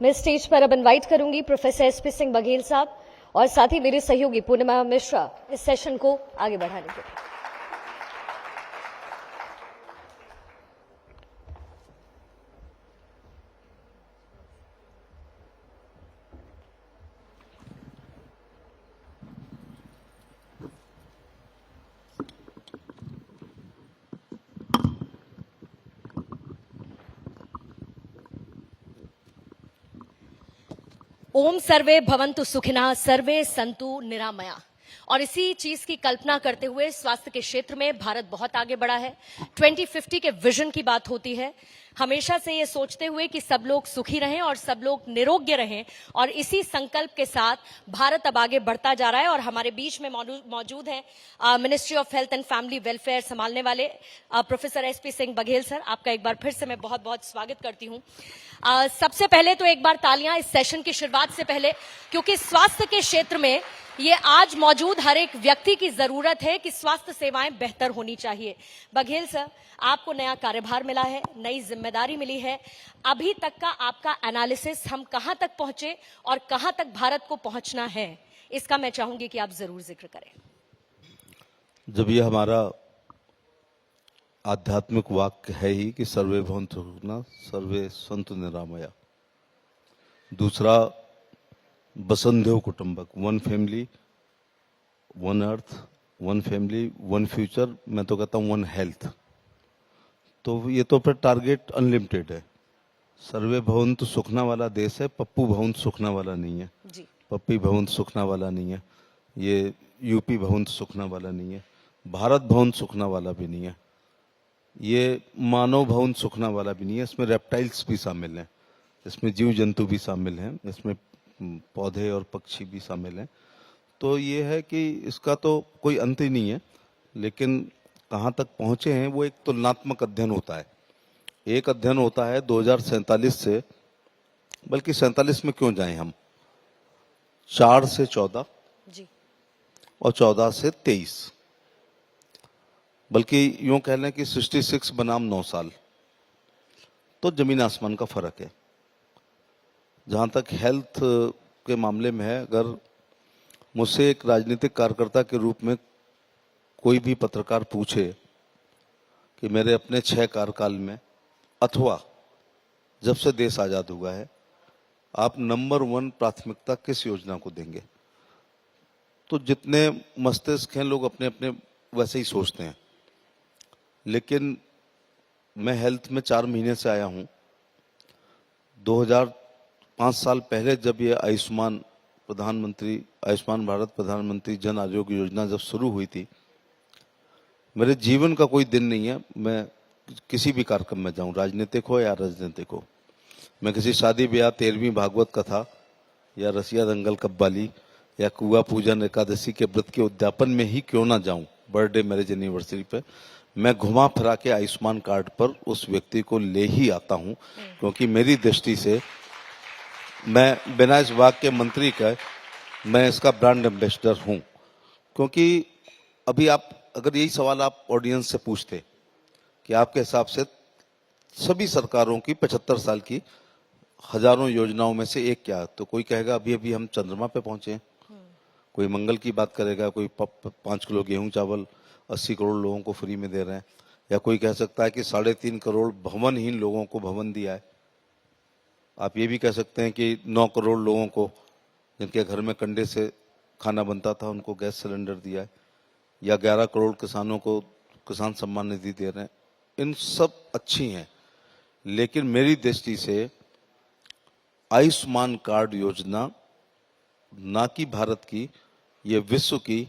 मैं स्टेज पर अब इनवाइट करूंगी प्रोफेसर एसपी सिंह बघेल साहब और साथ ही मेरे सहयोगी पूर्णिमा मिश्रा इस सेशन को आगे बढ़ाने के लिए। ओम सर्वे भवन्तु सुखिनः सर्वे सन्तु निरामया। और इसी चीज की कल्पना करते हुए स्वास्थ्य के क्षेत्र में भारत बहुत आगे बढ़ा है। 2050 के विजन की बात होती है, हमेशा से ये सोचते हुए कि सब लोग सुखी रहें और सब लोग निरोग्य रहें, और इसी संकल्प के साथ भारत अब आगे बढ़ता जा रहा है। और हमारे बीच में मौजूद हैं ministry of health and family welfare संभालने वाले professor SP Singh Baghel sir. आपका एक बार फिर से मैं बहुत बहुत स्वागत करती हूं। सबसे पहले तो एक बार तालियां इस सेशन की शुरुआत से पहले, क्योंकि स्वास्थ्य के क्षेत्र में ये आज मौजूद हर एक व्यक्ति की जरूरत है कि स्वास्थ्य सेवाएं बेहतर होनी चाहिए। बघेल सर, आपको नया कार्यभार मिला है, नई जिम्मेदारी मिली है। अभी तक का आपका एनालिसिस, हम कहां तक पहुंचे और कहां तक भारत को पहुंचना है, इसका मैं चाहूंगी कि आप जरूर जिक्र करें। जब ये हमारा आध्यात्मिक वाक्य है ही कि सर्वे भवन्तु सुखिनः सर्वे सन्तु निरामया, दूसरा वसुधैव कुटुंबक, one family one earth, one family one future, मैं तो कहता हूं वन हेल्थ। तो ये तो फिर टारगेट अनलिमिटेड है। सर्वे भवन्तु सुखना वाला देश है, पप्पू भवन्तु सुखना वाला नहीं है जी। पप्पी भवन्तु सुखना वाला नहीं है, ये यूपी भवन्तु सुखना वाला नहीं है, भारत भवन्तु सुखना वाला भी नहीं है, ये मानव भवन्तु सुखना वाला भी नहीं है। इसमें रेप्टाइल्स भी शामिल हैं, इसमें जीव जंतु भी शामिल हैं, इसमें पौधे और पक्षी भी शामिल हैं। तो ये है कि इसका तो कोई अंत ही नहीं है, लेकिन कहाँ तक पहुंचे हैं वो एक तुलनात्मक अध्ययन होता है। एक अध्ययन होता है 2047 से, बल्कि 47 में क्यों जाएं हम, 4 से 14 जी। और 14 से 23, बल्कि यूं कह लें कि 66 बनाम 9 साल, तो जमीन आसमान का फर्क है। जहां तक हेल्थ के मामले में है, अगर मुझसे एक राजनीतिक कार्यकर्ता के रूप में कोई भी पत्रकार पूछे कि मेरे अपने 6 कार्यकाल में अथवा जब से देश आजाद हुआ है आप नंबर 1 प्राथमिकता किस योजना को देंगे, तो जितने मस्तिष्क हैं लोग अपने अपने वैसे ही सोचते हैं। लेकिन मैं हेल्थ में 4 महीने से आया हूं। 2005 साल पहले जब ये आयुष्मान भारत प्रधानमंत्री जन आरोग्य योजना जब शुरू हुई थी, मेरे जीवन का कोई दिन नहीं है, मैं किसी भी कार्यक्रम में जाऊं, राजनीतिक हो या राजनीतिक हो, मैं किसी शादी ब्याह, 13वीं भागवत कथा या रसिया दंगल कव्वाली या कुआ पूजन एकादशी के व्रत के उद्यापन में ही क्यों ना जाऊं, बर्थडे मैरिज एनिवर्सरी पे, मैं घुमा फिरा के आयुष्मान कार्ड पर उस व्यक्ति को ले ही आता हूं। क्योंकि मेरी दृष्टि से मैं बिना इस वाक्य के मंत्री का, मैं इसका ब्रांड एम्बेसडर हूं। क्योंकि अभी आप अगर यही सवाल आप ऑडियंस से पूछते कि आपके हिसाब से सभी सरकारों की 75 साल की हजारों योजनाओं में से एक क्या, तो कोई कहेगा अभी अभी हम चंद्रमा पे पहुंचे हैं, कोई मंगल की बात करेगा, कोई 5 किलो गेहूं चावल 80 करोड़ लोगों को फ्री में दे रहे हैं, या कोई कह सकता है कि 3.5 करोड़ भवनहीन लोगों को भवन दिया है। आप ये भी कह सकते हैं कि 9 करोड़ लोगों को जिनके घर में कंडे से खाना बनता था उनको गैस सिलेंडर दिया है, या 11 करोड़ किसानों को किसान सम्मान निधि दे रहे हैं। इन सब अच्छी हैं, लेकिन मेरी दृष्टि से आयुष्मान कार्ड योजना ना कि भारत की, ये विश्व की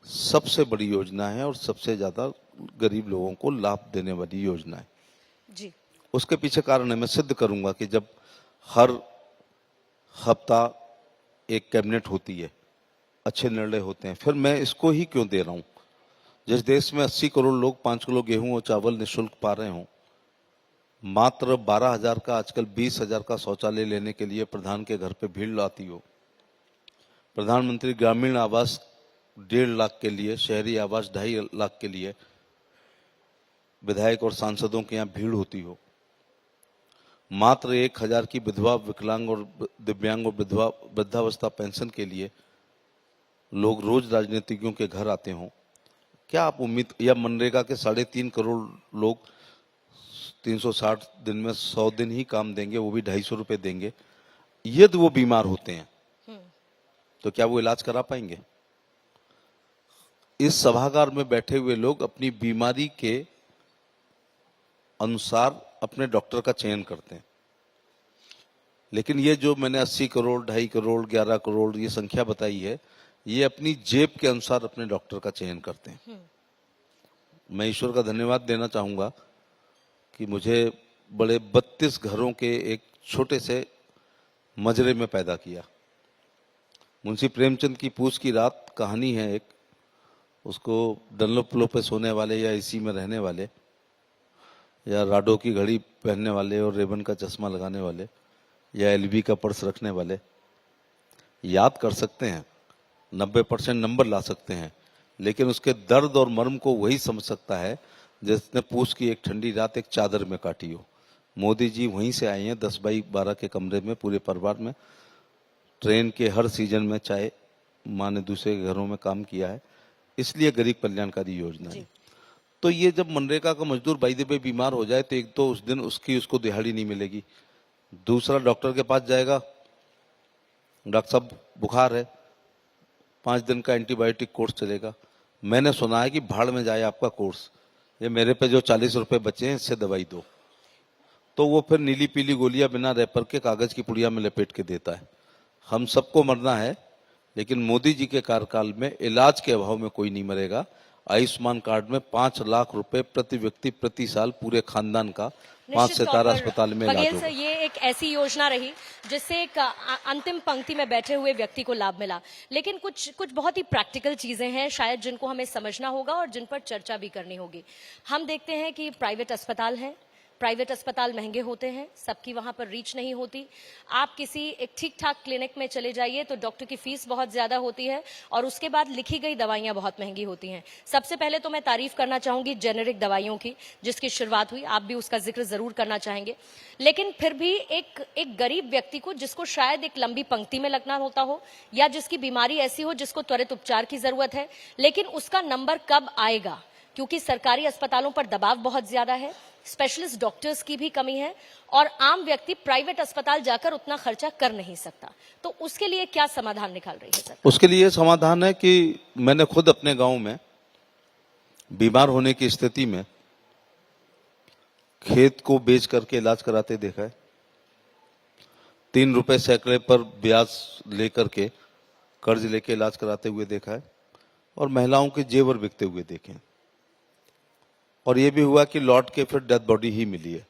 सबसे बड़ी योजना है और सबसे ज्यादा गरीब लोगों को लाभ देने वाली योजना है जी। उसके पीछे कारण है, मैं सिद्ध करूंगा कि जब हर हफ्ता एक कैबिनेट होती है, अच्छे निर्णय होते हैं, फिर मैं इसको ही क्यों दे रहा हूं। जिस देश में 80 करोड़ लोग 5 किलो गेहूं और चावल निःशुल्क पा रहे हों, मात्र 12,000 का आजकल 20,000 का शौचालय लेने के लिए प्रधान के घर पे भीड़ लाती हो, प्रधानमंत्री ग्रामीण आवास 1.5 लाख के लिए, शहरी आवास 2.5 लाख के लिए विधायक और सांसदों के यहाँ भीड़ होती हो, मात्र 1,000 की विधवा, विकलांग और दिव्यांग और विधवा वृद्धावस्था पेंशन के लिए लोग रोज राजनीतिज्ञों के घर आते हों, क्या आप उम्मीद, या मनरेगा के 3.5 करोड़ लोग 360 दिन में 100 दिन ही काम देंगे, वो भी 250 रुपए देंगे, यदि वो बीमार होते हैं तो क्या वो इलाज करा पाएंगे? इस सभागार में बैठे हुए लोग अपनी बीमारी के अनुसार अपने डॉक्टर का चयन करते हैं, लेकिन ये जो मैंने 80 करोड़, 2.5 करोड़, 11 करोड़ ये संख्या बताई है, ये अपनी जेब के अनुसार अपने डॉक्टर का चयन करते हैं। मैं ईश्वर का धन्यवाद देना चाहूंगा कि मुझे बड़े 32 घरों के एक छोटे से मजरे में पैदा किया। मुंशी प्रेमचंद की पूछ की रात कहानी है एक, उसको डनलोप पे सोने वाले या इसी में रहने वाले या राडो की घड़ी पहनने वाले और रेबन का चश्मा लगाने वाले या एलबी का पर्स रखने वाले याद कर सकते हैं, 90% नंबर ला सकते हैं, लेकिन उसके दर्द और मर्म को वही समझ सकता है जिसने पूछ की एक ठंडी रात एक चादर में काटी हो। मोदी जी वहीं से आए हैं, 10 बाई 12 के कमरे में पूरे परिवार में, ट्रेन के हर सीजन में, चाहे माँ ने दूसरे घरों में काम किया है, इसलिए गरीब कल्याणकारी योजना है। तो ये जब मनरेगा का मजदूर बाई द वे बीमार हो जाए तो एक तो उस दिन उसको दिहाड़ी नहीं मिलेगी, दूसरा डॉक्टर के पास जाएगा, डॉक्टर साहब बुखार है, 5 दिन का एंटीबायोटिक कोर्स चलेगा, मैंने सुना है कि भाड़ में जाए आपका कोर्स, ये मेरे पे जो 40 रुपए बचे हैं इससे दवाई दो, तो वो फिर नीली पीली गोलियां बिना रैपर के कागज की पुड़िया में लपेट के देता है। हम सबको मरना है, लेकिन मोदी जी के कार्यकाल में इलाज के अभाव में कोई नहीं मरेगा। आयुष्मान कार्ड में 5 लाख रुपए प्रति व्यक्ति प्रति साल पूरे खानदान का 5 सितारा अस्पताल में इलाज होगा। ये एक ऐसी योजना रही जिससे एक अंतिम पंक्ति में बैठे हुए व्यक्ति को लाभ मिला, लेकिन कुछ बहुत ही प्रैक्टिकल चीजें हैं शायद जिनको हमें समझना होगा और जिन पर चर्चा भी करनी होगी। हम देखते हैं कि प्राइवेट अस्पताल हैं, प्राइवेट अस्पताल महंगे होते हैं, सबकी वहां पर रीच नहीं होती। आप किसी एक ठीक ठाक क्लिनिक में चले जाइए तो डॉक्टर की फीस बहुत ज्यादा होती है और उसके बाद लिखी गई दवाइयां बहुत महंगी होती हैं। सबसे पहले तो मैं तारीफ करना चाहूंगी जेनेरिक दवाइयों की जिसकी शुरुआत हुई, आप भी उसका जिक्र जरूर करना चाहेंगे, लेकिन फिर भी एक गरीब व्यक्ति को जिसको शायद एक लंबी पंक्ति में लगना होता हो या जिसकी बीमारी ऐसी हो जिसको त्वरित उपचार की जरूरत है, लेकिन उसका नंबर कब आएगा, क्योंकि सरकारी अस्पतालों पर दबाव बहुत ज्यादा है, स्पेशलिस्ट डॉक्टर्स की भी कमी है और आम व्यक्ति प्राइवेट अस्पताल जाकर उतना खर्चा कर नहीं सकता। तो उसके लिए क्या समाधान निकाल रही है सर? उसके लिए समाधान है कि मैंने खुद अपने गांव में बीमार होने की स्थिति में खेत को बेच करके इलाज कराते देखा है, 3 रुपए सैकड़े पर ब्याज लेकर के कर्ज लेके इलाज कराते हुए देखा है और महिलाओं के जेवर बिकते हुए देखे हैं। और ये भी हुआ कि लौट के फिर डेथ बॉडी ही मिली है।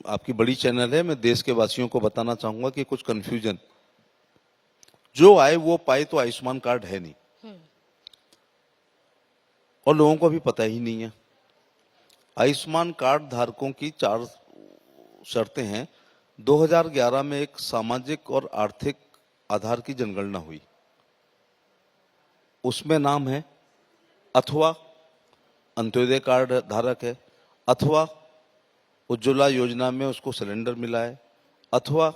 आपकी बड़ी चैनल है, मैं देश के वासियों को बताना चाहूंगा कि कुछ कंफ्यूजन, जो आए वो पाए, तो आयुष्मान कार्ड है नहीं और लोगों को भी पता ही नहीं है। आयुष्मान कार्ड धारकों की 4 शर्तें हैं। 2011 में एक सामाजिक और आर्थिक आधार की जनगणना हुई, उसमें नाम है अथवा अंत्योदय कार्ड धारक है, अथवा उज्ज्वला योजना में उसको सिलेंडर मिला है, अथवा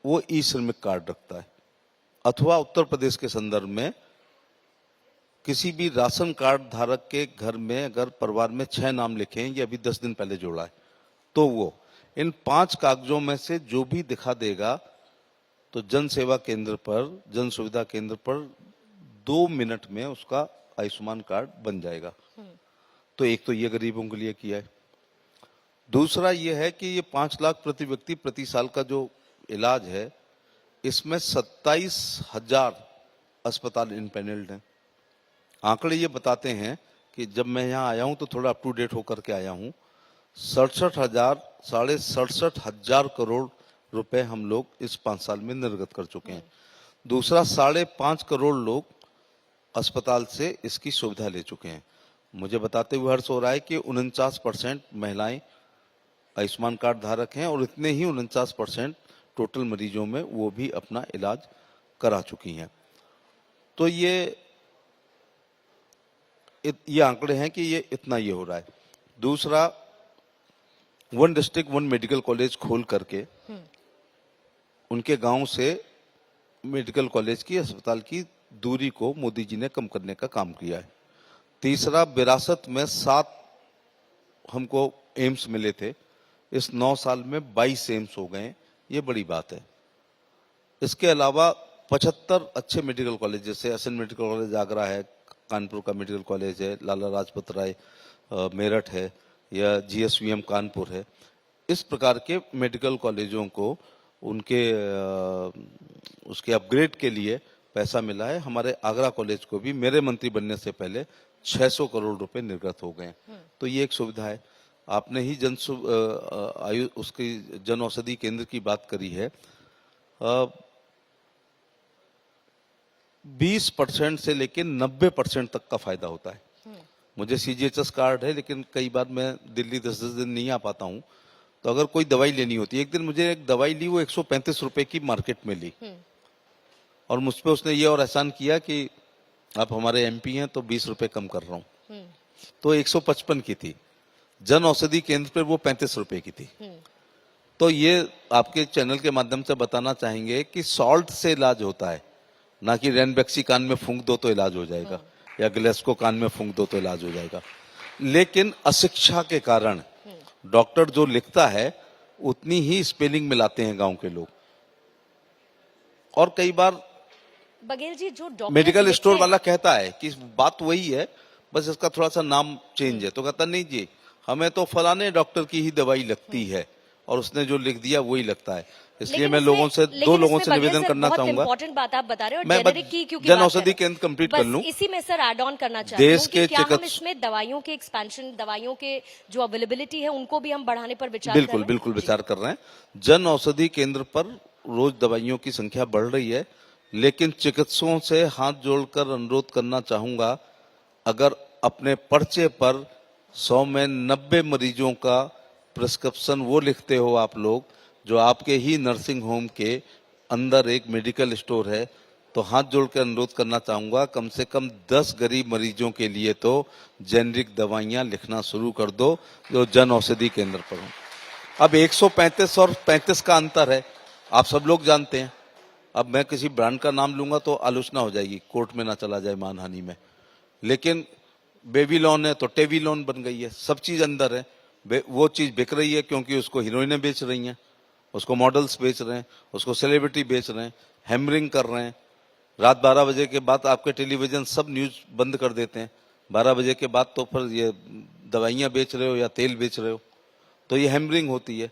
वो ई श्रमिक कार्ड रखता है, अथवा उत्तर प्रदेश के संदर्भ में किसी भी राशन कार्ड धारक के घर में अगर परिवार में 6 नाम लिखे हैं, ये अभी 10 दिन पहले जोड़ा है, तो वो इन 5 कागजों में से जो भी दिखा देगा तो जन सेवा केंद्र पर, जन सुविधा केंद्र पर 2 मिनट में उसका आयुष्मान कार्ड बन जाएगा। तो एक तो ये गरीबों के लिए किया है। दूसरा ये है कि ये 5 लाख प्रति व्यक्ति प्रति साल का जो इलाज है, इसमें 27,000 अस्पताल इनपैनल्ड हैं। आंकड़े ये बताते हैं कि जब मैं यहाँ आया हूँ तो थोड़ा अप टू डेट होकर के आया हूँ, 67,000 करोड़ रुपए हम लोग इस 5 साल में निर्गत कर चुके हैं। दूसरा 5.5 करोड़ लोग अस्पताल से इसकी सुविधा ले चुके हैं। मुझे बताते हुए हर्ष हो रहा है कि 49% महिलाएं आयुष्मान कार्ड धारक हैं और इतने ही 49% टोटल मरीजों में वो भी अपना इलाज करा चुकी हैं। तो ये आंकड़े हैं कि ये इतना ये हो रहा है। दूसरा, one district one medical college खोल करके उनके गांव से मेडिकल कॉलेज की अस्पताल की दूरी को मोदी जी ने कम करने का काम किया है। तीसरा, विरासत में 7 हमको एम्स मिले थे, इस 9 साल में 22 एम्स हो गए, ये बड़ी बात है। इसके अलावा 75 अच्छे मेडिकल कॉलेज, जैसे एसएन मेडिकल कॉलेज आगरा है, कानपुर का मेडिकल कॉलेज है, लाला लाजपत राय मेरठ है, या जीएसवीएम कानपुर है, इस प्रकार के मेडिकल कॉलेजों को उनके उसके अपग्रेड के लिए पैसा मिला है। हमारे आगरा कॉलेज को भी मेरे मंत्री बनने से पहले 600 करोड़ रुपए निर्गत हो गए, तो ये एक सुविधा है। आपने ही उसकी जन औषधि केंद्र की बात करी है। 20% से लेकर 90% तक का फायदा होता है। मुझे सीजीएचएस कार्ड है, लेकिन कई बार मैं दिल्ली 10-10 दिन नहीं आ पाता हूँ, तो अगर कोई दवाई लेनी होती है, एक दिन मुझे एक दवाई ली, वो 135 रुपए की मार्केट में ली, और मुझ पे उसने ये और एहसान किया कि आप हमारे एमपी हैं तो 20 रुपए कम कर रहा हूँ, तो 155 की थी। जन औषधि केंद्र पर वो 35 रुपए की थी। तो ये आपके चैनल के माध्यम से बताना चाहेंगे कि सॉल्ट से इलाज होता है, ना कि रेनबैक्सी कान में फूंक दो तो इलाज हो जाएगा, या ग्लेस्को कान में फूंक दो तो इलाज हो जाएगा। लेकिन अशिक्षा के कारण डॉक्टर जो लिखता है उतनी ही स्पेलिंग मिलाते हैं गांव के लोग, और कई बार बघेल जी जो डॉक्टर मेडिकल स्टोर वाला कहता है कि बात वही है, बस इसका थोड़ा सा नाम चेंज है, तो कहता नहीं जी, हमें तो फलाने डॉक्टर की ही दवाई लगती है, और उसने जो लिख दिया वही लगता है। इसलिए मैं लोगों से, 2 लोगों से निवेदन करना चाहूंगा। इंपॉर्टेंट बात आप बता रहे हो, मैं जेनेरिक की क्योंकि जन औषधि केंद्र कंप्लीट कर लूं, इसी में सर ऐड ऑन करना चाहते हैं देश के क्या हम इसमें दवाइयों के एक्सपेंशन, दवाइयों के जो अवेलेबिलिटी है उनको भी हम बढ़ाने पर विचार कर रहे हैं? बिल्कुल विचार कर रहे हैं। जन औषधि केंद्र पर रोज दवाइयों की संख्या बढ़ रही है, लेकिन चिकित्सकों से हाथ जोड़कर अनुरोध करना चाहूंगा, अगर अपने पर्चे पर 100 में 90 मरीजों का प्रिस्क्रिप्शन वो लिखते हो आप लोग, जो आपके ही नर्सिंग होम के अंदर एक मेडिकल स्टोर है, तो हाथ जोड़कर अनुरोध करना चाहूंगा, कम से कम 10 गरीब मरीजों के लिए तो जेनरिक दवाइयां लिखना शुरू कर दो, जो जन औषधि केंद्र पर हो। अब 135 और 35 का अंतर है, आप सब लोग जानते हैं। अब मैं किसी ब्रांड का नाम लूंगा तो आलोचना हो जाएगी, कोर्ट में ना चला जाए मानहानि में, लेकिन बेबीलोन है तो टेवीलोन बन गई है, सब चीज अंदर है। वो चीज बिक रही है क्योंकि उसको हीरोइनें बेच रही हैं, उसको मॉडल्स बेच रहे हैं, उसको सेलिब्रिटी बेच रहे हैं, हैमरिंग कर रहे हैं। रात 12 बजे के बाद आपके टेलीविजन सब न्यूज बंद कर देते हैं, 12 बजे के बाद तो फिर ये दवाइयां बेच रहे हो या तेल बेच रहे हो, तो ये हैमरिंग होती है।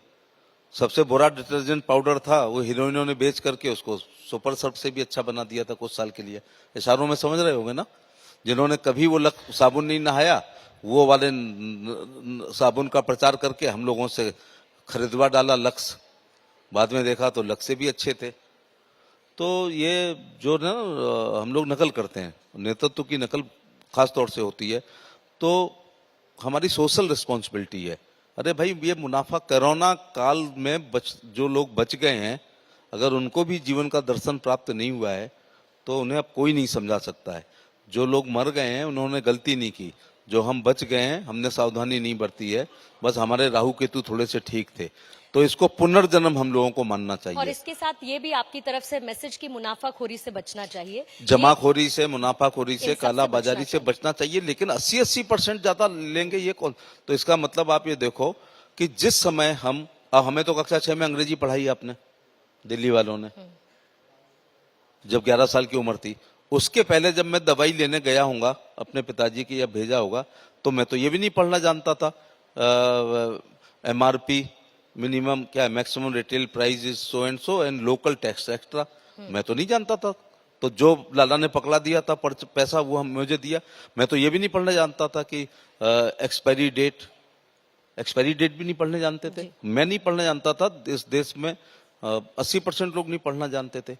सबसे बुरा डिटर्जेंट पाउडर था, वो हीरोइनों ने बेच करके उसको सुपर सर्फ से भी अच्छा बना दिया था कुछ साल के लिए। इशारों में समझ रहे होंगे ना, जिन्होंने कभी वो साबुन नहीं नहाया, वो वाले साबुन का प्रचार करके हम लोगों से खरीदवा डाला लक्स, बाद में देखा तो लक्स से भी अच्छे थे। तो ये जो ना हम लोग नकल करते हैं, नेतृत्व की नकल खास तौर से होती है, तो हमारी सोशल रिस्पॉन्सिबिलिटी है। अरे भाई, ये मुनाफा कोरोना काल में जो लोग बच गए हैं, अगर उनको भी जीवन का दर्शन प्राप्त नहीं हुआ है तो उन्हें अब कोई नहीं समझा सकता है। जो लोग मर गए हैं उन्होंने गलती नहीं की, जो हम बच गए हैं हमने सावधानी नहीं बरती है, बस हमारे राहु केतु थोड़े से ठीक थे। तो इसको पुनर्जन्म हम लोगों को मानना चाहिए। और इसके साथ ये भी आपकी तरफ से मैसेज की मुनाफाखोरी से बचना चाहिए, जमाखोरी से, मुनाफाखोरी से, काला बाजारी से बचना चाहिए। लेकिन 80% ज्यादा लेंगे ये कौन? तो इसका मतलब आप ये देखो कि जिस समय हमें तो कक्षा 6 में अंग्रेजी पढ़ाई आपने, दिल्ली वालों ने, जब 11 साल की उम्र थी। उसके पहले जब मैं दवाई लेने गया हूँगा अपने पिताजी की, या भेजा होगा, तो मैं तो ये भी नहीं पढ़ना जानता था MRP मिनिमम क्या है, maximum retail price is so and local tax extra, मैं तो नहीं जानता था। तो जो लाला ने पकड़ा दिया था पैसा, वो मुझे दिया। मैं तो ये भी नहीं पढ़ना जानता था कि एक्सपायरी डेट भी नहीं पढ़ने जानते थे। मैं नहीं पढ़ना जानता था, इस देश में 80% लोग नहीं पढ़ना जानते थे।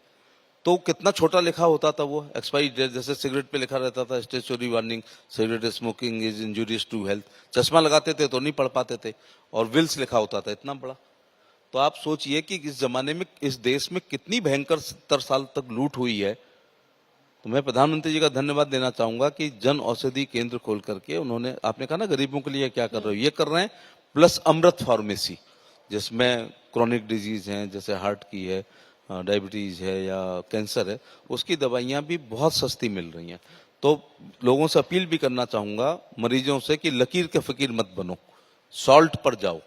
तो कितना छोटा लिखा होता था वो एक्सपायरी डेट, जैसे सिगरेट पे लिखा रहता था statutory warning, cigarette smoking is injurious to health. चश्मा लगाते थे तो नहीं पढ़ पाते थे, और विल्स लिखा होता था इतना बड़ा। तो आप सोचिए कि इस जमाने में, इस देश में कितनी भयंकर 70 साल तक लूट हुई है। तो मैं प्रधानमंत्री जी का धन्यवाद देना चाहूंगा कि जन औषधि केंद्र खोल करके उन्होंने, आपने कहा ना गरीबों के लिए क्या कर रहे हो, ये कर रहे हैं। प्लस अमृत फार्मेसी, जिसमें क्रोनिक डिजीज हैं, जैसे हार्ट की है, डायबिटीज है या कैंसर है, उसकी दवाइयां भी बहुत सस्ती मिल रही हैं। तो लोगों से अपील भी करना चाहूंगा मरीजों से कि लकीर के फकीर मत बनो, सॉल्ट पर जाओ,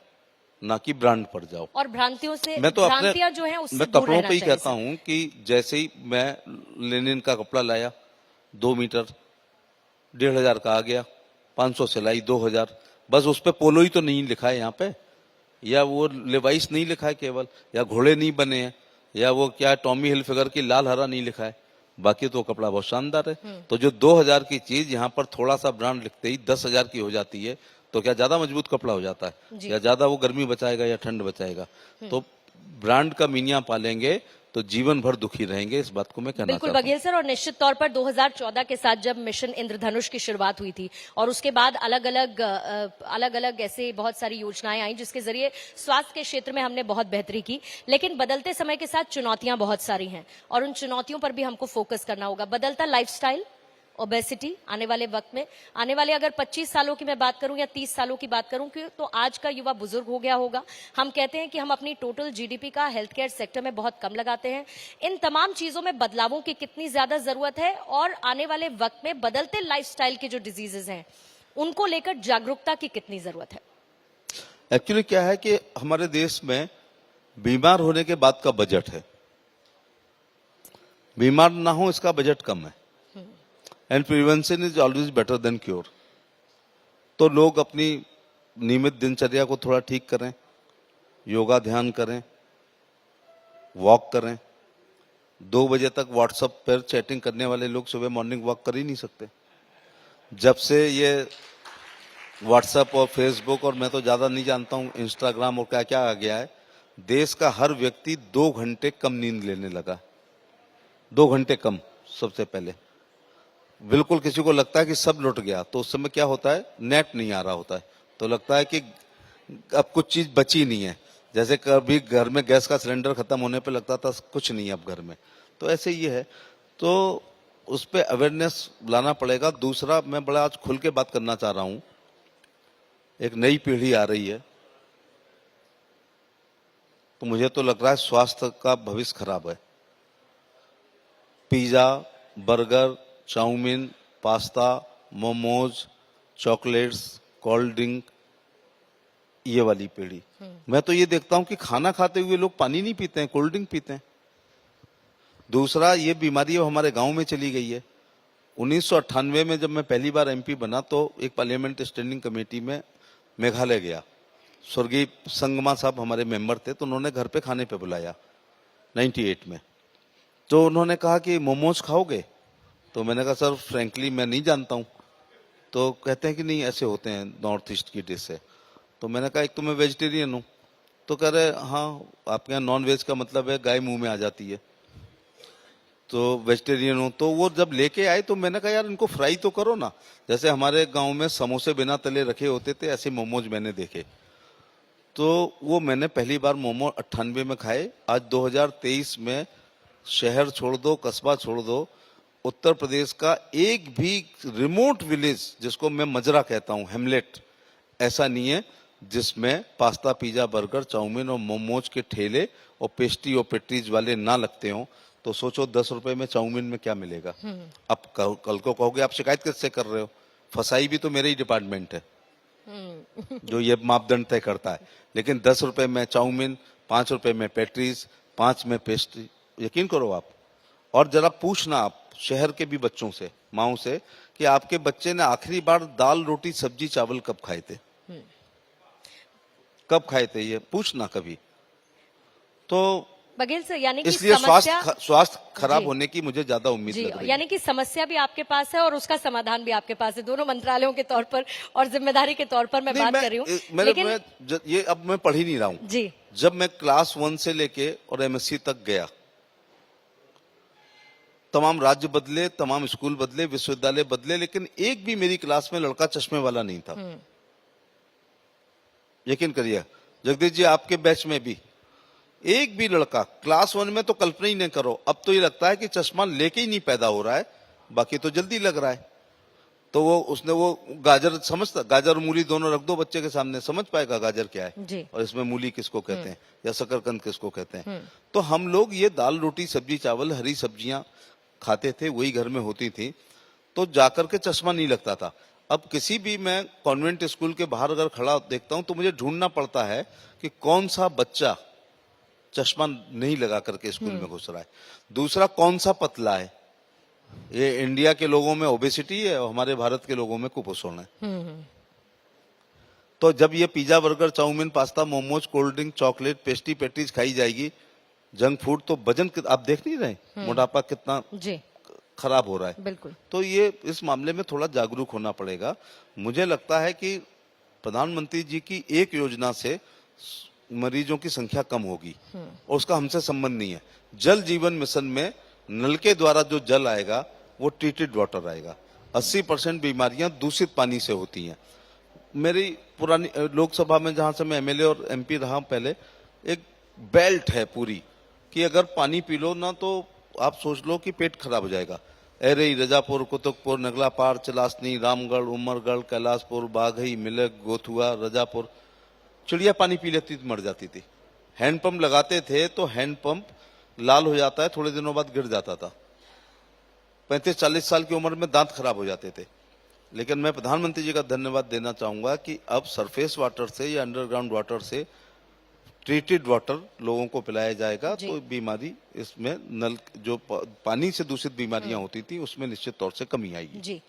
ना कि ब्रांड पर जाओ। और भ्रांतियों से, मैं तो अपने भ्रांतियां जो हैं उससे मैं दूर कपड़ों रहना पे ही चाहिए कहता सर। हूं कि जैसे ही मैं लिनन का कपड़ा लाया 2 मीटर 1,500 का आ गया, 500 सिलाई 2,000, बस उस पे पोलो ही तो नहीं लिखा है यहाँ पे, या वो लेवाइस नहीं लिखा है केवल, या घोड़े नहीं बने हैं, या वो क्या टॉमी हिलफिगर की लाल हरा नहीं लिखा है, बाकी तो कपड़ा बहुत शानदार है। तो जो 2,000 की चीज यहाँ पर थोड़ा सा ब्रांड लिखते ही 10,000 की हो जाती है, तो क्या ज्यादा मजबूत कपड़ा हो जाता है, जी। या ज्यादा वो गर्मी बचाएगा या ठंड बचाएगा। तो ब्रांड का मीनिया पालेंगे तो जीवन भर दुखी रहेंगे, इस बात को मैं कहना बिल्कुल चाहता हूं। बघेल सर, और निश्चित तौर पर 2014 के साथ जब मिशन इंद्रधनुष की शुरुआत हुई थी और उसके बाद अलग अलग ऐसे बहुत सारी योजनाएं आई जिसके जरिए स्वास्थ्य के क्षेत्र में हमने बहुत बेहतरी की, लेकिन बदलते समय के साथ चुनौतियां बहुत सारी हैं और उन चुनौतियों पर भी हमको फोकस करना होगा। बदलता लाइफस्टाइल, ओबेसिटी, आने वाले वक्त में, आने वाले अगर 25 सालों की मैं बात करूं या 30 सालों की बात करूं कि तो आज का युवा बुजुर्ग हो गया होगा। हम कहते हैं कि हम अपनी टोटल जीडीपी का हेल्थ केयर सेक्टर में बहुत कम लगाते हैं। इन तमाम चीजों में बदलावों की कितनी ज्यादा जरूरत है और आने वाले वक्त में बदलते लाइफस्टाइल के जो डिजीजेस हैं उनको लेकर जागरूकता की कितनी जरूरत है? एक्चुअली क्या है कि हमारे देश में बीमार होने के बाद का बजट है, बीमार ना हो इसका बजट कम है, and prevention is always better than cure. तो लोग अपनी नियमित दिनचर्या को थोड़ा ठीक करें, योगा ध्यान करें, वॉक करें। 2 बजे तक व्हाट्सएप पर चैटिंग करने वाले लोग सुबह मॉर्निंग वॉक कर ही नहीं सकते। जब से ये व्हाट्सएप और फेसबुक और मैं तो ज्यादा नहीं जानता हूं इंस्टाग्राम और क्या क्या आ गया है, देश का हर व्यक्ति 2 घंटे कम नींद लेने लगा। 2 घंटे कम सबसे पहले। बिल्कुल किसी को लगता है कि सब लुट गया, तो उस समय क्या होता है, नेट नहीं आ रहा होता है, तो लगता है कि अब कुछ चीज बची नहीं है। जैसे कभी घर में गैस का सिलेंडर खत्म होने पे लगता था कुछ नहीं है अब घर में, तो ऐसे ये है। तो उस पर अवेयरनेस लाना पड़ेगा। दूसरा, मैं बड़ा आज खुल के बात करना चाह रहा हूं, एक नई पीढ़ी आ रही है, तो मुझे तो लग रहा है स्वास्थ्य का भविष्य खराब है। Pizza, burger, chow mein, pasta, momos, chocolates, cold drink, ये वाली पीढ़ी। मैं तो ये देखता हूं कि खाना खाते हुए लोग पानी नहीं पीते हैं, कोल्ड ड्रिंक पीते हैं। दूसरा, ये बीमारी अब हमारे गांव में चली गई है। 1998 में जब मैं पहली बार एमपी बना तो एक पार्लियामेंट स्टैंडिंग कमेटी में मेघालय गया। स्वर्गीय संगमा साहब हमारे मेंबर थे, तो उन्होंने घर पे खाने पे बुलाया 98 में। तो उन्होंने कहा कि मोमोज खाओगे? तो मैंने कहा सर फ्रैंकली मैं नहीं जानता हूं। तो कहते हैं कि नहीं ऐसे होते हैं, नॉर्थ ईस्ट की डिश है। तो मैंने कहा एक तो मैं वेजिटेरियन हूं। तो कह रहे हाँ आपके यहाँ नॉन वेज का मतलब है गाय मुंह में आ जाती है, तो वेजिटेरियन हूं। तो वो जब लेके आए तो मैंने कहा यार इनको फ्राई तो करो ना, जैसे हमारे गांव में समोसे बिना तले रखे होते थे ऐसे मोमोज मैंने देखे। तो वो मैंने पहली बार मोमो 98 में खाए। आज 2023 में शहर छोड़ दो, कस्बा छोड़ दो, उत्तर प्रदेश का एक भी रिमोट विलेज, जिसको मैं मजरा कहता हूं, हेमलेट, ऐसा नहीं है जिसमें पास्ता, पिज्जा, बर्गर, चाउमीन और मोमोज के ठेले और पेस्ट्री और पेट्रीज वाले ना लगते हों। तो सोचो 10 रुपए में चाउमीन में क्या मिलेगा। अब कल को कहोगे आप शिकायत किससे कर रहे हो, फसाई भी तो मेरे ही डिपार्टमेंट है जो ये मापदंड तय करता है। लेकिन 10 रुपए में चाउमीन, 5 रुपए में पेट्रीज, 5 में पेस्ट्री, यकीन करो आप। और जरा पूछना आप शहर के भी बच्चों से, माओ से, कि आपके बच्चे ने आखिरी बार दाल रोटी सब्जी चावल कब खाए थे, कब खाए थे, ये पूछना कभी। तो बघेल सर, यानी कि इसलिए समस्या, स्वास्थ्य खराब जी। होने की मुझे ज्यादा उम्मीद जी, लग रही है। यानी कि समस्या भी आपके पास है और उसका समाधान भी आपके पास है, दोनों मंत्रालयों के तौर पर और जिम्मेदारी के तौर पर मैं नहीं, बात कर रही हूँ। ये अब मैं पढ़ ही नहीं रहा हूँ। जी, जब मैं क्लास 1 से लेके और एमएससी तक गया, तमाम राज्य बदले, तमाम स्कूल बदले, विश्वविद्यालय बदले, लेकिन एक भी मेरी क्लास में लड़का चश्मे वाला नहीं था। यकीन करिए जगदीश जी, आपके बैच में भी एक भी लड़का, क्लास 1 में तो कल्पना ही नहीं करो। अब तो ये लगता है कि चश्मा लेके ही नहीं पैदा हो रहा है, बाकी तो जल्दी लग रहा है। तो वो उसने वो गाजर समझता, गाजर और मूली दोनों रख दो बच्चे के सामने, समझ पाएगा गाजर क्या है जी। और इसमें मूली किसको कहते हैं या शकरकंद किसको कहते हैं। तो हम लोग ये दाल रोटी सब्जी चावल हरी सब्जियां खाते थे, वही घर में होती थी, तो जाकर के चश्मा नहीं लगता था। अब किसी भी मैं कॉन्वेंट स्कूल के बाहर अगर खड़ा देखता हूं तो मुझे ढूंढना पड़ता है कि कौन सा बच्चा चश्मा नहीं लगा करके स्कूल में घुस रहा है, दूसरा कौन सा पतला है। ये इंडिया के लोगों में ओबेसिटी है और हमारे भारत के लोगों में कुपोषण है। तो जब ये pizza burger chow mein pasta momos cold drink chocolate pastry patties खाई जाएगी, जंक फूड, तो वजन आप देख नहीं रहे मोटापा कितना जी खराब हो रहा है। बिल्कुल। तो ये इस मामले में थोड़ा जागरूक होना पड़ेगा। मुझे लगता है कि प्रधानमंत्री जी की एक योजना से मरीजों की संख्या कम होगी और उसका हमसे संबंध नहीं है। जल जीवन मिशन में नल के द्वारा जो जल आएगा वो ट्रीटेड वाटर आएगा। 80% बीमारियां दूषित पानी से होती हैं। मेरी पुरानी लोकसभा में जहां से मैं एमएलए और एमपी रहा पहले, एक बेल्ट है पूरी कि अगर पानी पी लो ना तो आप सोच लो कि पेट खराब हो जाएगा। एरई रजापुर कुतुकपुर नगला पार चलासनी रामगढ़ उमरगढ़ कैलाशपुर बाघई मिलक गोथुआ रजापुर, चिड़िया पानी पी लेती थी मर जाती थी। हैंडपंप लगाते थे तो हैंडपंप लाल हो जाता है, थोड़े दिनों बाद गिर जाता था। 35-40 साल की उम्र में दांत खराब हो जाते थे। लेकिन मैं प्रधानमंत्री जी का धन्यवाद देना चाहूंगा कि अब सरफेस वाटर से या अंडरग्राउंड वाटर से ट्रीटेड वाटर लोगों को पिलाया जाएगा, तो बीमारी इसमें नल जो पानी से दूषित बीमारियां होती थी उसमें निश्चित तौर से कमी आएगी। जी।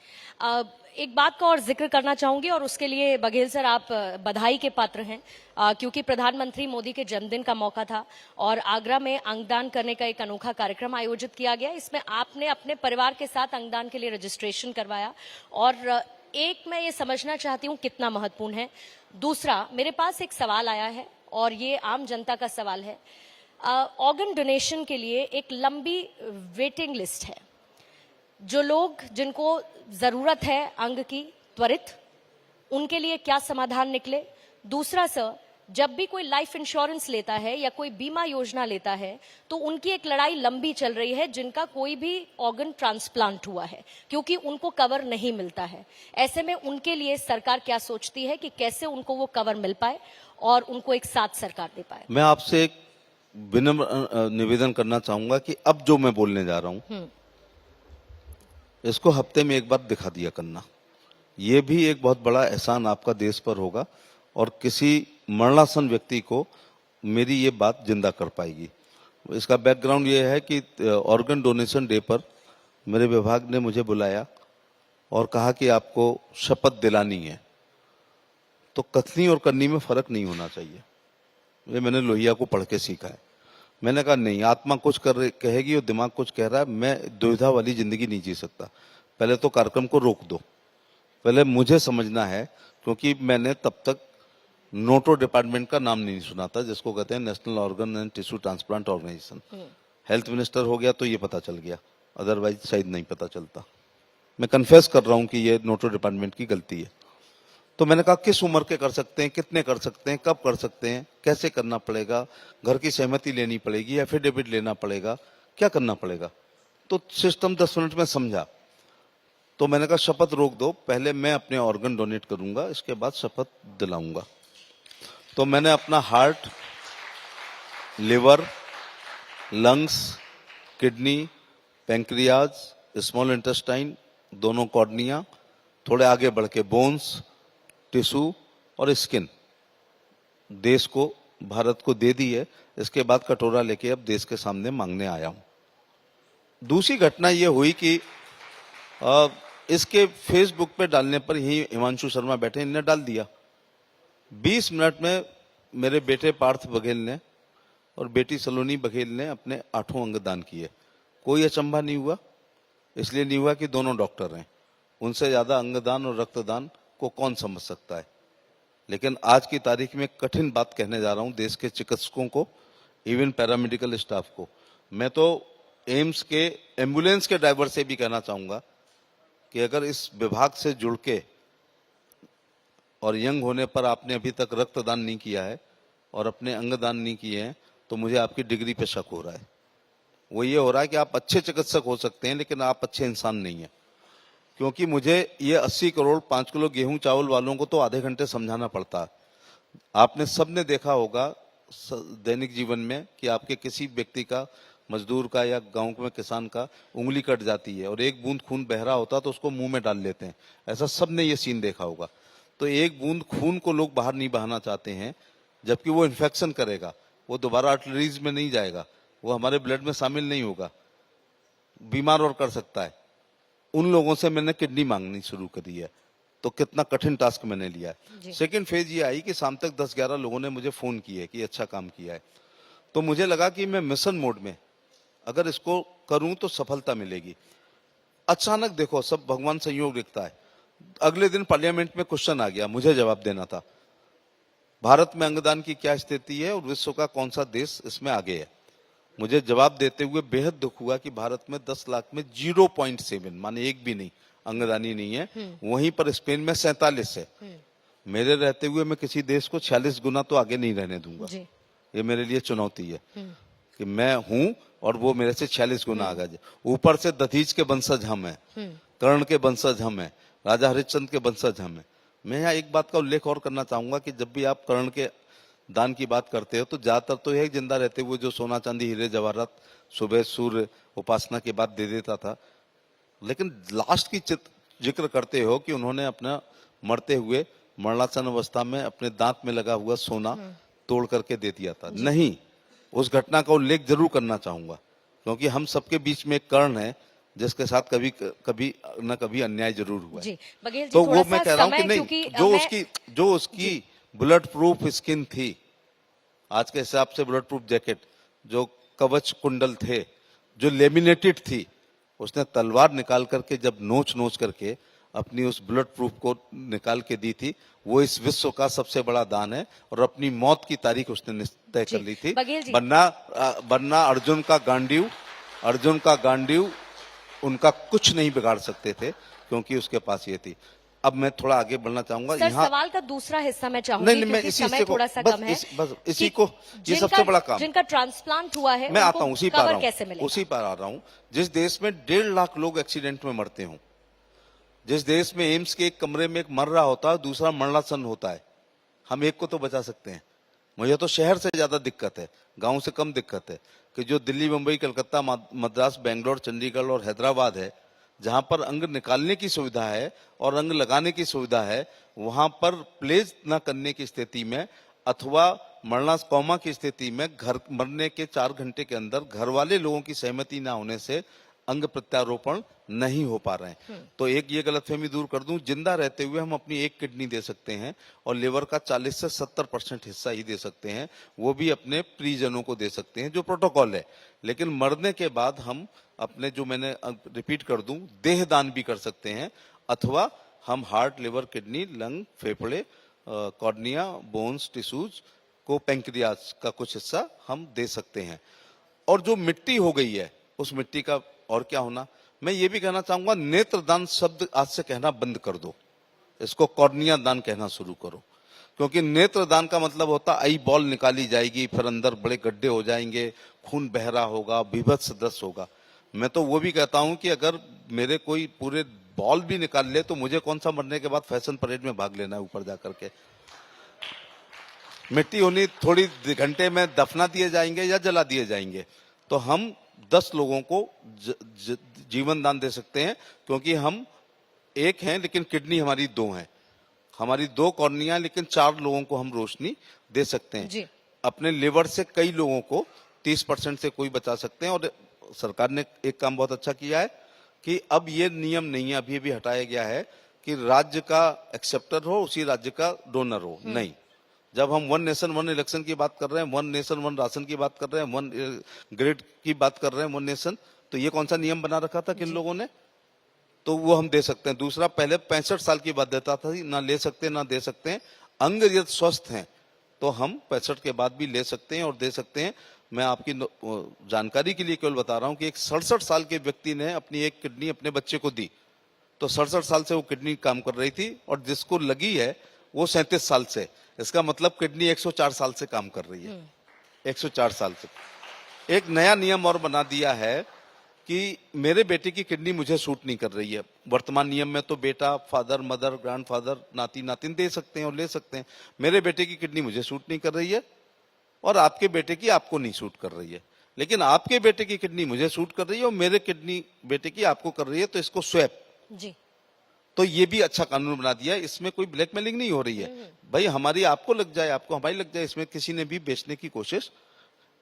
एक बात का और जिक्र करना चाहूंगी और उसके लिए बघेल सर आप बधाई के पात्र हैं, क्योंकि प्रधानमंत्री मोदी के जन्मदिन का मौका था और आगरा में अंगदान करने का एक अनोखा कार्यक्रम आयोजित किया गया। इसमें आपने अपने परिवार के साथ अंगदान के लिए रजिस्ट्रेशन करवाया और एक मैं ये समझना चाहती हूँ कितना महत्वपूर्ण है। दूसरा, मेरे पास एक सवाल आया है और ये आम जनता का सवाल है। ऑर्गन डोनेशन के लिए एक लंबी वेटिंग लिस्ट है। जो लोग जिनको जरूरत है अंग की त्वरित, उनके लिए क्या समाधान निकले। दूसरा सर, जब भी कोई लाइफ इंश्योरेंस लेता है या कोई बीमा योजना लेता है तो उनकी एक लड़ाई लंबी चल रही है जिनका कोई भी ऑर्गन ट्रांसप्लांट हुआ है, क्योंकि उनको कवर नहीं मिलता है। ऐसे में उनके लिए सरकार क्या सोचती है कि कैसे उनको वो कवर मिल पाए और उनको एक साथ सरकार दे पाए। मैं आपसे एक विनम्र निवेदन करना चाहूंगा कि अब जो मैं बोलने जा रहा हूं इसको हफ्ते में एक बार दिखा दिया करना। ये भी एक बहुत बड़ा एहसान आपका देश पर होगा और किसी मरणासन व्यक्ति को मेरी ये बात जिंदा कर पाएगी। इसका बैकग्राउंड ये है कि ऑर्गन डोनेशन डे पर मेरे विभाग ने मुझे बुलाया और कहा कि आपको शपथ दिलानी है। तो कथनी और करनी में फर्क नहीं होना चाहिए। ये मैंने लोहिया को पढ़ के सीखा है। मैंने कहा नहीं, आत्मा कुछ कहेगी और दिमाग कुछ कह रहा है, मैं दुविधा वाली जिंदगी नहीं जी सकता। पहले तो कार्यक्रम को रोक दो, पहले मुझे समझना है, क्योंकि मैंने तब तक नोटो डिपार्टमेंट का नाम नहीं सुना था, जिसको कहते हैं national organ and tissue transplant organisation. Health minister हो गया तो ये पता चल गया, अदरवाइज शायद नहीं पता चलता। मैं कन्फेस कर रहा हूं कि ये नोटो डिपार्टमेंट की गलती है। तो मैंने कहा किस उम्र के कर सकते हैं, कितने कर सकते हैं, कब कर सकते हैं, कैसे करना पड़ेगा, घर की सहमति लेनी पड़ेगी, एफिडेविट लेना पड़ेगा, क्या करना पड़ेगा। तो सिस्टम 10 मिनट में समझा। तो मैंने कहा शपथ रोक दो, पहले मैं अपने ऑर्गन डोनेट करूंगा, इसके बाद शपथ दिलाऊंगा। तो मैंने अपना heart, liver, lungs, kidney, pancreas, small intestine, दोनों कॉर्निया, थोड़े आगे बढ़ के बोन्स, टिश्यू और स्किन देश को, भारत को दे दी है। इसके बाद कटोरा लेके अब देश के सामने मांगने आया हूं। दूसरी घटना यह हुई कि इसके फेसबुक पे डालने पर ही हिमांशु शर्मा बैठे, इन्होंने डाल दिया। 20 मिनट में मेरे बेटे पार्थ बघेल ने और बेटी सलोनी बघेल ने अपने 8 अंग दान किए। कोई अचंभा नहीं हुआ, इसलिए नहीं हुआ कि दोनों डॉक्टर हैं। उनसे ज्यादा अंगदान और रक्तदान को कौन समझ सकता है। लेकिन आज की तारीख में कठिन बात कहने जा रहा हूं देश के चिकित्सकों को, इवन पैरामेडिकल स्टाफ को। मैं तो एम्स के एम्बुलेंस के ड्राइवर से भी कहना चाहूंगा कि अगर इस विभाग से जुड़ के और यंग होने पर आपने अभी तक रक्तदान नहीं किया है और अपने अंगदान नहीं किए हैं, तो मुझे आपकी डिग्री पे शक हो रहा है। वो ये हो रहा है कि आप अच्छे चिकित्सक हो सकते हैं लेकिन आप अच्छे इंसान नहीं है, क्योंकि मुझे ये 80 करोड़ 5 किलो गेहूं चावल वालों को तो आधे घंटे समझाना पड़ता है। आपने सबने देखा होगा दैनिक जीवन में कि आपके किसी व्यक्ति का, मजदूर का या गांव में किसान का उंगली कट जाती है और एक बूंद खून बह रहा होता तो उसको मुंह में डाल लेते हैं। ऐसा सबने ये सीन देखा होगा। तो एक बूंद खून को लोग बाहर नहीं बहाना चाहते हैं, जबकि वो इन्फेक्शन करेगा, वो दोबारा आर्टरीज में नहीं जाएगा, वो हमारे ब्लड में शामिल नहीं होगा, बीमार और कर सकता है। उन लोगों से मैंने किडनी मांगनी शुरू करी है। तो कितना कठिन टास्क मैंने लिया है। सेकेंड फेज ये आई कि शाम तक 10-11 लोगों ने मुझे फोन किए कि अच्छा काम किया है। तो मुझे लगा कि मैं मिशन मोड में अगर इसको करूं तो सफलता मिलेगी। अचानक देखो सब भगवान संयोग लिखता है। अगले दिन पार्लियामेंट में क्वेश्चन आ गया, मुझे जवाब देना था, भारत में अंगदान की क्या स्थिति है और विश्व का कौन सा देश इसमें आगे है। मुझे जवाब देते हुए बेहद दुख हुआ कि भारत में 10 लाख में 0.7 माने एक भी नहीं अंगदानी नहीं है। वहीं पर स्पेन में 47 है। मेरे रहते हुए मैं किसी देश को 46 गुना तो आगे नहीं रहने दूंगा। ये मेरे लिए चुनौती है कि मैं हूं और वो मेरे से 46 गुना आगे जाए। ऊपर से दधीच के वंशज हम हैं, कर्ण के वंशज हम हैं, राजा हरिश्चंद्र के वंशज हम हैं। मैं यहाँ एक बात का उल्लेख और करना चाहूंगा कि जब भी आप कर्ण के दान की बात करते हो तो ज्यादातर तो यह जिंदा रहते हुए जो सोना चांदी हीरे जवाहरात सुबह सूर्य उपासना के बाद दे देता था, लेकिन लास्ट की जिक्र करते हो कि उन्होंने अपना मरते हुए मरणासन अवस्था में अपने दांत में लगा हुआ सोना तोड़ करके दे दिया था। नहीं, उस घटना का उल्लेख जरूर करना चाहूंगा क्योंकि हम सबके बीच में एक कर्ण है जिसके साथ कभी न कभी अन्याय जरूर हुआ है। तो वो मैं कह रहा हूँ कि नहीं, जो उसकी बुलेट प्रूफ स्किन थी, आज के हिसाब से बुलेट प्रूफ जैकेट, जो कवच कुंडल थे, जो लेमिनेटेड थी, उसने तलवार निकाल करके जब नोच करके अपनी उस बुलेट प्रूफ को निकाल के दी थी। वो इस विश्व का सबसे बड़ा दान है और अपनी मौत की तारीख उसने तय कर ली थी। वरना अर्जुन का गांडीव उनका कुछ नहीं बिगाड़ सकते थे क्योंकि उसके पास ये थी। अब मैं थोड़ा आगे बढ़ना चाहूंगा। सर, सवाल का दूसरा हिस्सा मैं चाहूंगी क्योंकि समय थोड़ा सा कम है। बस इसी को, ये सबसे बड़ा काम जिनका ट्रांसप्लांट हुआ है, मैं आता हूँ उसी पर आ रहा हूँ। जिस देश में 1.5 लाख लोग एक्सीडेंट में मरते हों, जिस देश में एम्स के एक कमरे में एक मर रहा होता है, दूसरा मरणासन होता है, हम एक को तो बचा सकते हैं। मुझे तो शहर से ज्यादा दिक्कत है, गांव से कम दिक्कत है कि जो दिल्ली, मुंबई, कलकत्ता, मद्रास, बेंगलोर, चंडीगढ़ और हैदराबाद है, जहां पर अंग निकालने की सुविधा है और अंग लगाने की सुविधा है, वहां पर प्लेज न करने की स्थिति में अथवा कोमा की स्थिति में घर मरने के 4 घंटे के अंदर घर वाले लोगों की सहमति ना होने से अंग प्रत्यारोपण नहीं हो पा रहे हैं। तो एक ये गलतफहमी दूर कर दूं, जिंदा रहते हुए हम अपनी एक किडनी दे सकते हैं और लिवर का 40 से 70% हिस्सा ही दे सकते हैं, वो भी अपने परिजनों को दे सकते हैं, जो प्रोटोकॉल है। लेकिन मरने के बाद हम अपने, जो मैंने रिपीट कर दूं, देह दान भी कर सकते हैं अथवा हम हार्ट, लिवर, किडनी, लंग, फेफड़े, कॉर्निया, बोन्स, टिश्यूज को, पैंक्रियाज का कुछ हिस्सा हम दे सकते हैं। और जो मिट्टी हो गई है उस मिट्टी का और क्या होना। मैं ये भी कहना चाहूंगा, नेत्रदान शब्द आज से कहना बंद कर दो, इसको कॉर्निया दान कहना शुरू करो, क्योंकि नेत्रदान का मतलब होता आई बॉल निकाली जाएगी, फिर अंदर बड़े गड्ढे हो जाएंगे, खून बह रहा होगा, बीभत्स दृश्य होगा। मैं तो वो भी कहता हूं कि अगर मेरे कोई पूरे बॉल भी निकाल ले तो मुझे कौन सा मरने के बाद फैशन परेड में भाग लेना है ऊपर जाकर के। मिट्टी होनी, थोड़ी घंटे में दफना दिए जाएंगे या जला दिए जाएंगे। तो हम 10 लोगों को जीवन दान दे सकते हैं, क्योंकि हम एक हैं लेकिन किडनी हमारी 2 है, हमारी 2 कॉर्निया, लेकिन 4 लोगों को हम रोशनी दे सकते हैं। अपने लिवर से कई लोगों को 30% से कोई बचा सकते हैं। और सरकार ने एक काम बहुत अच्छा किया है कि अब ये नियम नहीं है, अभी हटाया गया है कि राज्य का एक्सेप्टर हो उसी राज्य का डोनर हो। नहीं, जब हम 1 नेशन 1 इलेक्शन की बात कर रहे हैं, 1 नेशन 1 राशन की बात कर रहे हैं, 1 ग्रिड की बात कर रहे हैं, 1 नेशन, तो ये कौन सा नियम बना रखा था किन लोगों ने, तो वो हम दे सकते हैं। दूसरा, पहले 65 साल की बाध्यता था, ना ले सकते ना दे सकते हैं। अंग यदि स्वस्थ हैं तो हम 65 के बाद भी ले सकते हैं और दे सकते हैं। मैं आपकी जानकारी के लिए केवल बता रहा हूं कि एक 67 साल के व्यक्ति ने अपनी एक किडनी अपने बच्चे को दी, तो 67 साल से वो किडनी काम कर रही थी, और जिसको लगी है वो 37 साल से। इसका मतलब किडनी 104 साल से काम कर रही है, 104 साल से। एक नया नियम और बना दिया है कि मेरे बेटे की किडनी मुझे सूट नहीं कर रही है, वर्तमान नियम में तो बेटा, फादर, मदर, ग्रैंडफादर, नाती नातिन दे सकते हैं और ले सकते हैं। मेरे बेटे की किडनी मुझे सूट नहीं कर रही है और आपके बेटे की आपको नहीं सूट कर रही है, लेकिन आपके बेटे की किडनी मुझे सूट कर रही है और मेरे किडनी बेटे की आपको कर रही है, तो इसको स्वैप। जी। तो ये भी अच्छा कानून बना दिया है, इसमें कोई ब्लैकमेलिंग नहीं हो रही है। भाई हमारी आपको लग जाए, आपको हमारी लग जाए, इसमें किसी ने भी बेचने की कोशिश।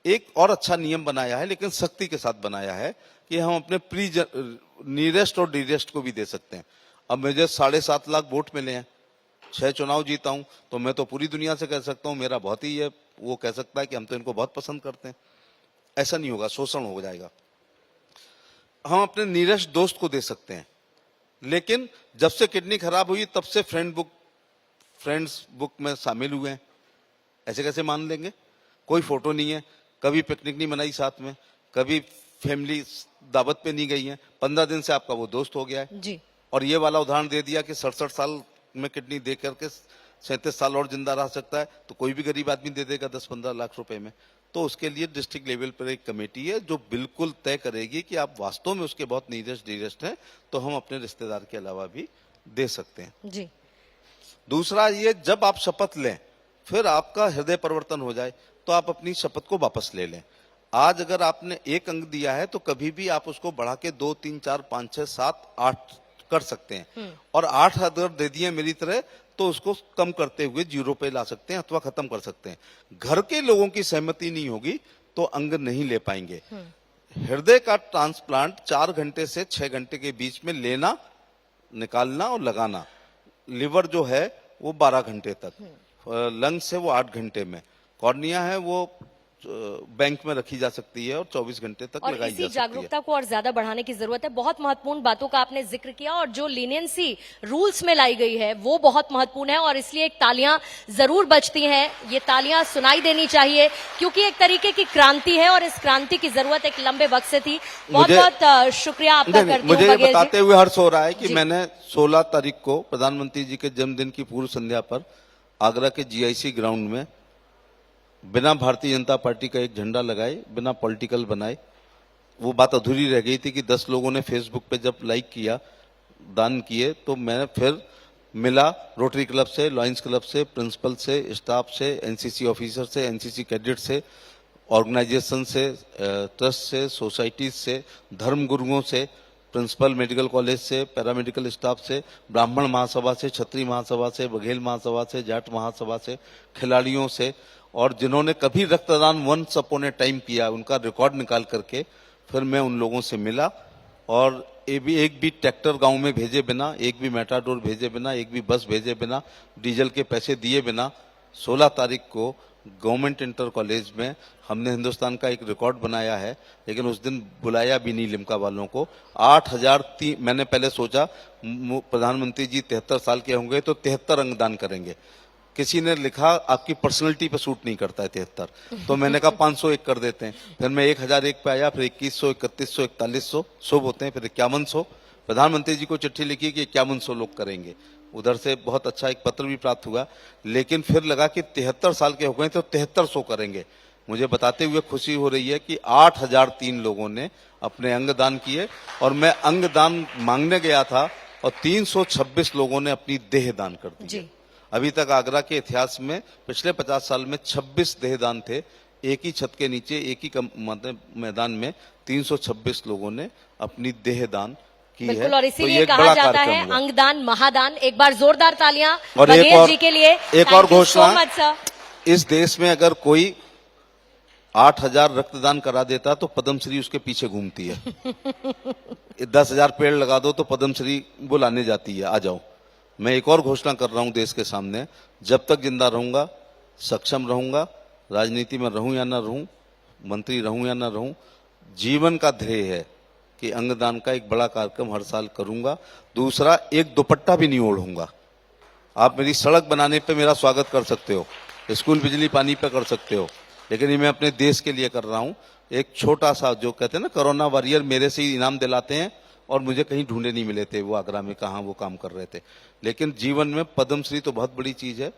एक और अच्छा नियम बनाया है, लेकिन सख्ती के साथ बनाया है, कि हम अपने नियरेस्ट और डियरेस्ट को भी दे सकते हैं। अब मुझे 7.5 लाख वोट मिले हैं, 6 चुनाव जीता हूं, तो मैं तो पूरी दुनिया से कह सकता हूं मेरा बहुत ही है, वो कह सकता है कि हम तो इनको बहुत पसंद करते हैं। ऐसा नहीं होगा, शोषण हो जाएगा। हम अपने नियरेस्ट दोस्त को दे सकते हैं, लेकिन जब से किडनी खराब हुई तब से फ्रेंड्स बुक में शामिल हुए हैं। ऐसे कैसे मान लेंगे? कोई फोटो नहीं है, कभी पिकनिक नहीं मनाई साथ में, कभी फैमिली दावत पे नहीं गई है, 15 दिन से आपका वो दोस्त हो गया है जी। और ये वाला उदाहरण दे दिया कि 67 साल में किडनी दे करके 37 साल और जिंदा रह सकता है, तो कोई भी गरीब आदमी दे देगा 10-15 लाख रुपए में। तो उसके लिए डिस्ट्रिक्ट लेवल पर एक कमेटी है जो बिल्कुल तय करेगी कि आप वास्तव में उसके बहुत नियरेस्ट डियरेस्ट हैं, तो हम अपने रिश्तेदार के अलावा भी दे सकते हैं। जी। दूसरा ये, जब आप शपथ लें फिर आपका हृदय परिवर्तन हो जाए तो आप अपनी शपथ को वापस ले लें। आज अगर आपने एक अंग दिया है तो कभी भी आप उसको बढ़ा के 2, 3, 4, 5, 6, 7, 8 कर सकते हैं, और 8 अगर दे दिए मेरी तरह तो उसको कम करते हुए 0 पे ला सकते हैं अथवा खत्म कर सकते हैं। घर के लोगों की सहमति नहीं होगी तो अंग नहीं ले पाएंगे। हृदय का ट्रांसप्लांट 4 घंटे से 6 घंटे के बीच में लेना, निकालना और लगाना। लिवर जो है वो 12 घंटे तक, लंग्स है वो 8 घंटे में, कॉर्निया है वो बैंक में रखी जा सकती है और 24 घंटे तक और लगाई जा इसी सकती है। जागरूकता को और ज्यादा बढ़ाने की जरूरत है। बहुत महत्वपूर्ण बातों का आपने जिक्र किया, और जो लीनियंसी रूल्स में लाई गई है वो बहुत महत्वपूर्ण है, और इसलिए एक तालियां जरूर बजती हैं, ये तालियां सुनाई देनी चाहिए, क्योंकि एक तरीके की क्रांति है और इस क्रांति की जरूरत एक लंबे वक्त से थी। बहुत बहुत शुक्रिया आपका करती हूं मुझे बघेल जी। बताते हुए हर्ष हो रहा है कि मैंने 16 तारीख को प्रधानमंत्री जी के जन्मदिन की पूर्व संध्या पर आगरा के GIC ग्राउंड में बिना भारतीय जनता पार्टी का एक झंडा लगाए, बिना पॉलिटिकल बनाए, वो बात अधूरी रह गई थी कि 10 लोगों ने फेसबुक पे जब लाइक किया, दान किए, तो मैं फिर मिला रोटरी क्लब से, लॉयंस क्लब से, प्रिंसिपल से, स्टाफ से, NCC ऑफिसर से, NCC कैडेट से, ऑर्गेनाइजेशन से, ट्रस्ट से, सोसाइटीज से, धर्म गुरुओं से, प्रिंसिपल मेडिकल कॉलेज से, पैरामेडिकल स्टाफ से, ब्राह्मण महासभा से, क्षत्रिय महासभा से, बघेल महासभा से, जाट महासभा से, खिलाड़ियों से, और जिन्होंने कभी रक्तदान वंस अपॉन ए टाइम किया उनका रिकॉर्ड निकाल करके फिर मैं उन लोगों से मिला, और एक भी ट्रैक्टर गांव में भेजे बिना, एक भी मेटाडोर भेजे बिना, एक भी बस भेजे बिना, डीजल के पैसे दिए बिना 16 तारीख को गवर्नमेंट इंटर कॉलेज में हमने हिंदुस्तान का एक रिकॉर्ड बनाया है। लेकिन उस दिन बुलाया भी नहीं लिम्का वालों को। 8,003 मैंने पहले सोचा प्रधानमंत्री जी 73 साल के होंगे तो 73 अंगदान करेंगे। किसी ने लिखा आपकी पर्सनैलिटी पे सूट नहीं करता है 73, तो मैंने कहा 501 कर देते हैं। फिर मैं 1001 पे आया, फिर 2100, 3100, 4100 शुभ होते हैं, फिर 5100। प्रधानमंत्री जी को चिट्ठी लिखी कि 5100 लोग करेंगे। उधर से बहुत अच्छा एक पत्र भी प्राप्त हुआ, लेकिन फिर लगा कि 73 साल के हो गए तो 7300 करेंगे। मुझे बताते हुए खुशी हो रही है कि 8,003 लोगों ने अपने अंग दान किए, और मैं अंग दान मांगने गया था और 326 लोगों ने अपनी देह दान कर दी। अभी तक आगरा के इतिहास में पिछले 50 साल में 26 देहदान थे। एक ही छत के नीचे एक ही मैदान में 326 लोगों ने अपनी देहदान की है। और इसीलिए तो कहा जाता है अंगदान महादान। एक बार जोरदार तालियां और बघेल जी के लिए। एक और घोषणा, इस देश में अगर कोई 8,000 रक्तदान करा देता तो पद्मश्री उसके पीछे घूमती है। 10,000 पेड़ लगा दो तो पद्मश्री बुलाने जाती है, आ जाओ। मैं एक और घोषणा कर रहा हूं देश के सामने, जब तक जिंदा रहूंगा, सक्षम रहूंगा, राजनीति में रहूं या ना रहूं, मंत्री रहूं या ना रहूं, जीवन का ध्येय है कि अंगदान का एक बड़ा कार्यक्रम हर साल करूंगा। दूसरा, एक दुपट्टा भी नहीं ओढ़ूंगा। आप मेरी सड़क बनाने पे मेरा स्वागत कर सकते हो, स्कूल बिजली पानी पे कर सकते हो, लेकिन ये मैं अपने देश के लिए कर रहा हूं। एक छोटा सा, जो कहते हैं ना कोरोना वॉरियर, मेरे से ही इनाम दिलाते हैं और मुझे कहीं ढूंढे नहीं मिले थे वो आगरा में कहाँ वो काम कर रहे थे। लेकिन जीवन में पद्मश्री तो बहुत बड़ी चीज है,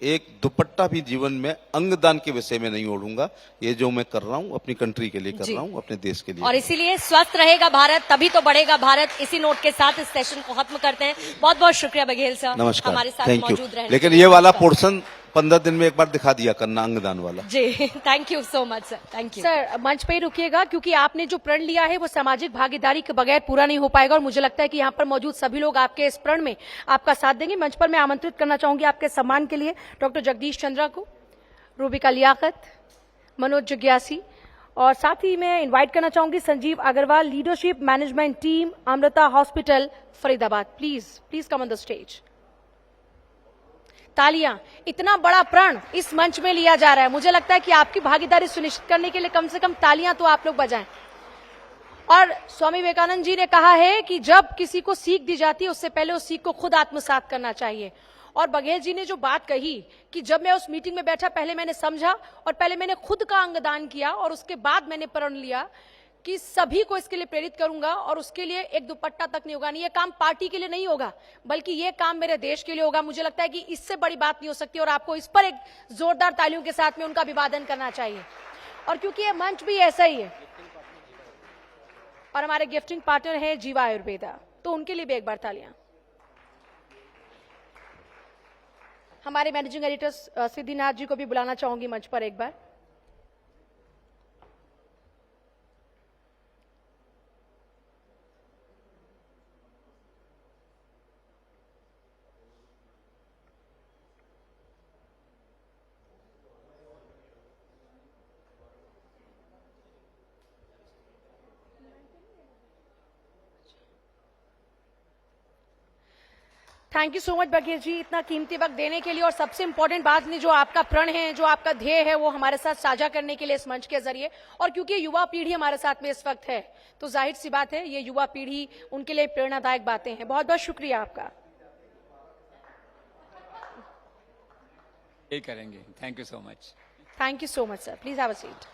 एक दुपट्टा भी जीवन में अंगदान के विषय में नहीं ओढ़ूंगा। ये जो मैं कर रहा हूँ अपनी कंट्री के लिए कर रहा हूँ, अपने देश के लिए। और इसीलिए स्वस्थ रहेगा भारत तभी तो बढ़ेगा भारत। इसी नोट के साथ इस सेशन को खत्म करते हैं। बहुत बहुत शुक्रिया बघेल साहब, नमस्कार, हमारे साथ थैंक यू। मौजूद रहने। लेकिन ये वाला पोर्शन 15 दिन में एक बार दिखा दिया करना, अंगदान वाला। जी, thank you so much sir, thank you. Sir मंच पे ही रुकिएगा, क्योंकि आपने जो प्रण लिया है वो सामाजिक भागीदारी के बगैर पूरा नहीं हो पाएगा, और मुझे लगता है कि यहाँ पर मौजूद सभी लोग आपके इस प्रण में आपका साथ देंगे। मंच पर मैं आमंत्रित करना चाहूंगी आपके सम्मान के लिए डॉक्टर जगदीश चंद्रा को, रूबिका लियाकत, मनोज जिज्ञासी, और साथ ही मैं इन्वाइट करना चाहूंगी Sanjeev Agarwal, leadership management team, Amrita hospital, Faridabad. Please come on the stage. तालियां, इतना बड़ा प्रण इस मंच में लिया जा रहा है, मुझे लगता है कि आपकी भागीदारी सुनिश्चित करने के लिए कम से कम तालियां तो आप लोग बजाएं। और स्वामी विवेकानंद जी ने कहा है कि जब किसी को सीख दी जाती है उससे पहले उस सीख को खुद आत्मसात करना चाहिए। और बघेल जी ने जो बात कही कि जब मैं उस मीटिंग में बैठा पहले मैंने समझा और पहले मैंने खुद का अंगदान किया और उसके बाद मैंने प्रण लिया कि सभी को इसके लिए प्रेरित करूंगा, और उसके लिए एक दुपट्टा तक नहीं होगा। नहीं, ये काम पार्टी के लिए नहीं होगा, बल्कि ये काम मेरे देश के लिए होगा। मुझे लगता है कि इससे बड़ी बात नहीं हो सकती, और आपको इस पर एक जोरदार तालियों के साथ में उनका अभिवादन करना चाहिए। और क्योंकि ये मंच भी ऐसा ही है और हमारे गिफ्टिंग पार्टनर है जीवा आयुर्वेदा, तो उनके लिए भी एक बार तालियां। हमारे मैनेजिंग एडिटर सिद्धिनाथ जी को भी बुलाना चाहूंगी मंच पर एक बार। Thank you so much Baghel ji, इतना कीमती वक्त देने के लिए, और सबसे इंपॉर्टेंट बात ने जो आपका प्रण है, जो आपका ध्येय है, वो हमारे साथ साझा करने के लिए इस मंच के जरिए। और क्योंकि युवा पीढ़ी हमारे साथ में इस वक्त है, तो जाहिर सी बात है ये युवा पीढ़ी, उनके लिए प्रेरणादायक बातें हैं। बहुत बहुत शुक्रिया आपका। यही करेंगे। Thank you so much. Thank you so much sir, please have a seat.